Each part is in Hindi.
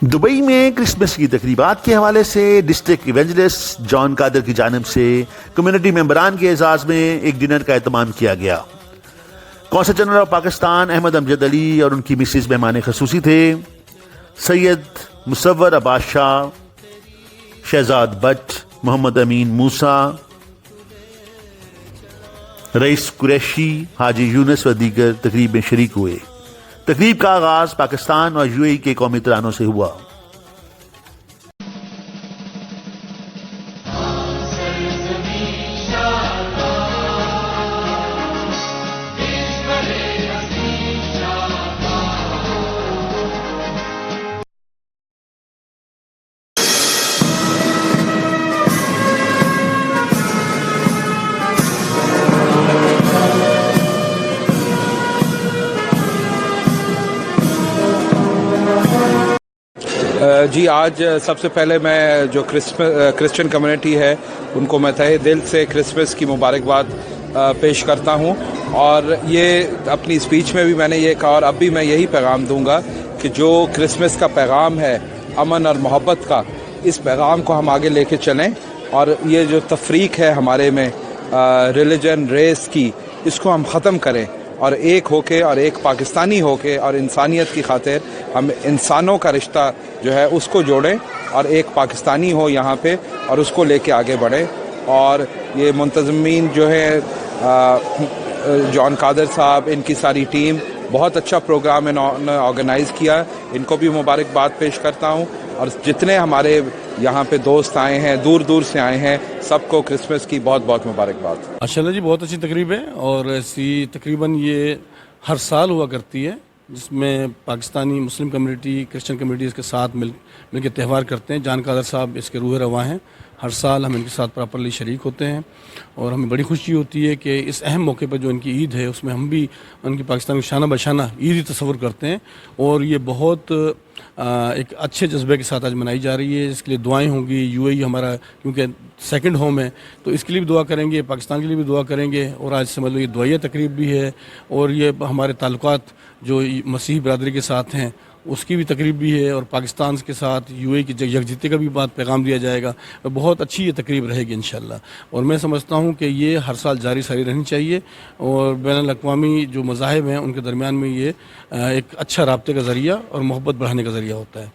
दुबई में क्रिसमस की तकरीबात के हवाले से डिस्ट्रिक्ट इवेंजलिस्ट जॉन कादर की जानिब से कम्युनिटी मेंबरान के एजाज में एक डिनर का एहतमाम किया गया। Consul general of Pakistan Ahmad Amjad Ali और उनकी मिसिज मेहमान खसूसी थे। सैयद मुसव्वर अब्बास शाह, शहजाद बट, मोहम्मद अमीन मूसा, रईस कुरैशी, हाजी यूनुस व दीगर तकरीब में शरीक हुए। तकरीब का आगाज पाकिस्तान और यूएई के कौमी तरानों से हुआ। जी, आज सबसे पहले मैं जो क्रिश्चियन कम्युनिटी है उनको मैं तहे दिल से क्रिसमस की मुबारकबाद पेश करता हूं। और ये अपनी स्पीच में भी मैंने ये कहा और अब भी मैं यही पैगाम दूंगा कि जो क्रिसमस का पैगाम है अमन और मोहब्बत का, इस पैगाम को हम आगे लेके चलें और ये जो तफरीक है हमारे में रिलीजन रेस की, इसको हम ख़त्म करें और एक होके और एक पाकिस्तानी होके और इंसानियत की खातिर हम इंसानों का रिश्ता जो है उसको जोड़ें और एक पाकिस्तानी हो यहाँ पे और उसको लेके आगे बढ़ें। और ये मुंतज़मीन जो है जॉन कादर साहब, इनकी सारी टीम, बहुत अच्छा प्रोग्राम इन्होंने ऑर्गेनाइज़ किया, इनको भी मुबारकबाद पेश करता हूँ। और जितने हमारे यहाँ पे दोस्त आए हैं, दूर दूर से आए हैं, सबको क्रिसमस की बहुत बहुत मुबारकबाद। माशाल्लाह जी, बहुत अच्छी तकरीब है और ऐसी तकरीबन ये हर साल हुआ करती है जिसमें Pakistani Muslim community, Christian community इसके साथ मिल के त्यौहार करते हैं। जान कादर साहब इसके रूह रवा हैं। हर साल हम इनके साथ प्रॉपरली शरीक होते हैं और हमें बड़ी खुशी होती है कि इस अहम मौके पर जो इनकी ईद है उसमें हम भी उनकी पाकिस्तान को शाना बशाना ईद ही तस्वुर करते हैं। और ये बहुत एक अच्छे जज्बे के साथ आज मनाई जा रही है। इसके लिए दुआएं होंगी। यूएई हमारा क्योंकि सेकंड होम है तो इसके लिए भी दुआ करेंगे, पाकिस्तान के लिए भी दुआ करेंगे। और आज समझ लो ये दुआया तकरीब भी है और ये हमारे ताल्लुकात जो मसीही बरदरी के साथ हैं उसकी भी तकरीब भी है और पाकिस्तान के साथ यूएई की यकजहती का भी बात पैगाम दिया जाएगा। बहुत अच्छी ये तकरीब रहेगी इंशाल्लाह। और मैं समझता हूँ कि ये हर साल जारी सारी रहनी चाहिए और बैनुल-अक़वामी जो मज़ाहिब हैं उनके दरमियान में ये एक अच्छा राब्ते का ज़रिया और मोहब्बत बढ़ाने का ज़रिया होता है।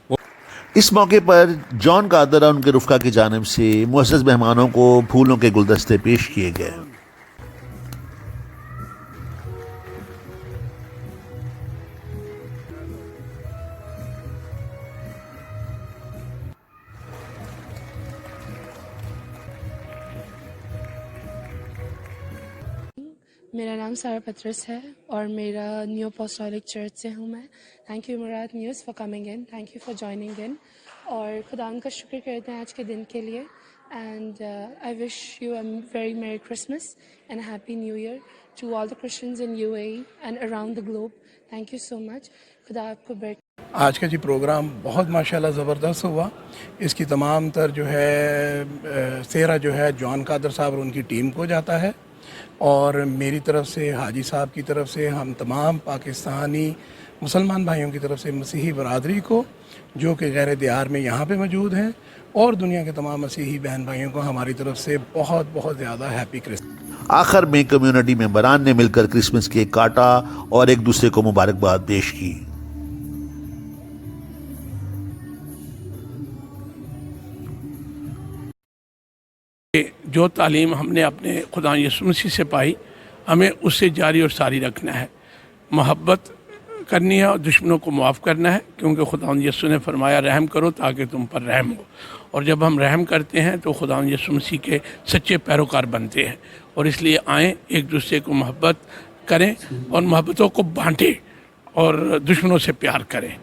इस मौके पर जॉन कादर और उनके रुफ़का की जानिब से मुअज़्ज़ज़ मेहमानों को फूलों के गुलदस्ते पेश किए गए। मेरा नाम सारा पत्रस है और मेरा न्यू अपोस्टोलिक चर्च से हूँ मैं। Thank you Murad news for coming in, thank you for joining in. और खुदा उनका शुक्र करते हैं आज के दिन के लिए। And I wish you a very merry Christmas and happy new year to all the Christians in UAE and around the globe. Thank you so much. खुदा आपको बरकत। आज का जी प्रोग्राम बहुत माशाल्लाह ज़बरदस्त हुआ। इसकी तमाम तर जो है सेहरा जो है जॉन कादर साहब और उनकी टीम को जाता है और मेरी तरफ से, हाजी साहब की तरफ से, हम तमाम पाकिस्तानी मुसलमान भाइयों की तरफ से मसीही बरादरी को जो कि गैर दियार में यहाँ पे मौजूद हैं और दुनिया के तमाम मसीही बहन भाइयों को हमारी तरफ से बहुत बहुत ज़्यादा हैप्पी क्रिसमस। आखिर में कम्युनिटी मेंबरान ने मिलकर क्रिसमस केक काटा और एक दूसरे को मुबारकबाद पेश की। जो तालीम हमने अपने खुदा यीशु मसीह से पाई, हमें उससे जारी और सारी रखना है। मोहब्बत करनी है और दुश्मनों को माफ़ करना है, क्योंकि खुदा यीशु ने फरमाया रहम करो ताकि तुम पर रहम हो। और जब हम रहम करते हैं तो खुदा यीशु मसीह के सच्चे पैरोकार बनते हैं। और इसलिए आएँ, एक दूसरे को मोहब्बत करें और मोहब्बतों को बांटें और दुश्मनों से प्यार करें।